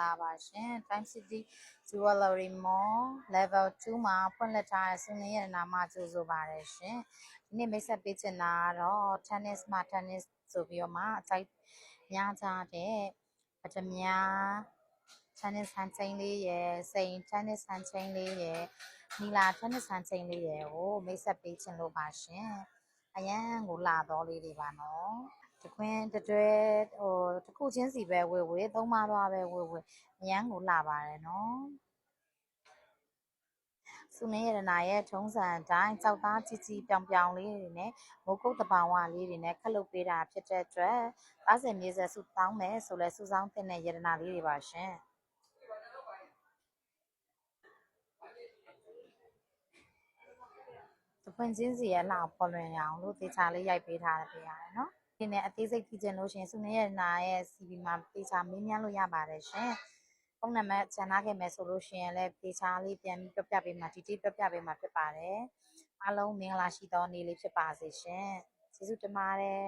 လာပါရှင် Time City Jewelry Mall Level 2မှာဖွင့်လှစ်ထားတဲ့စုနေရနာမကြိုဆိုပါတယ်ရှင်ဒီနေ့မိတ်ဆက်ပေးချင်တာကတော့ tennis မှာ tennis ဆိုပြီးတော့မှအကြိုက်များကြတဲ့ပထမ tennis hand chain လေးရယ်စိန် tennis hand chain လေးရယ်နီလာ tennis hand chain လေးရယ်ကိုမိတ်ဆက်ပေးချင်လို့ပါရှင်အရန်ကိုလာတော့လေးတွေပါနော်တခွင်းတတွဲတစ်ခုချင်းစီပဲဝေသုံးပါးသွားပဲဝေအရန်ကိုလာပါတယ်နော်စုနေရတနာရဲ့ထုံးစံအတိုင်းကြောက်သားကြီးပြောင်လေးတွေနဲ့မိုးကုတ်တပောင်ဝလေးတွေနဲ့ခက်လုပ်ပေးတာဖြစ်တဲ့အတွက်သားစင်မြေဆက်စုတောင်းမယ်ဆိုလဲစုဆောင်းတဲ့ရတနာလေးတွေပါရှင်တပွင့်ချင်းစီရဲ့လှအောင်ပေါ်လွင်ရအောင်လို့သေချာလေးရိုက်ပေးထားတယ်ပြရတယ်နော်ဒီနဲ့အသေးစိတ်ကြည့်ချင်လို့ရှင်စုနေရတနာရဲ့ CV မှာသေချာမေးမြန်းလို့ရပါတယ်ရှင်ဖုန်းနံပါတ်ချန်ထားခဲ့မယ်ဆိုလို့ရှိရင်လည်းသေချာလေးပြန်ပြီးပြပြပေးမှာဒီတိပြပြပေးမှာဖြစ်ပါတယ်အားလုံးမင်္ဂလာရှိသောနေ့လေးဖြစ်ပါစေရှင်ကျေးဇူးတင်ပါတယ်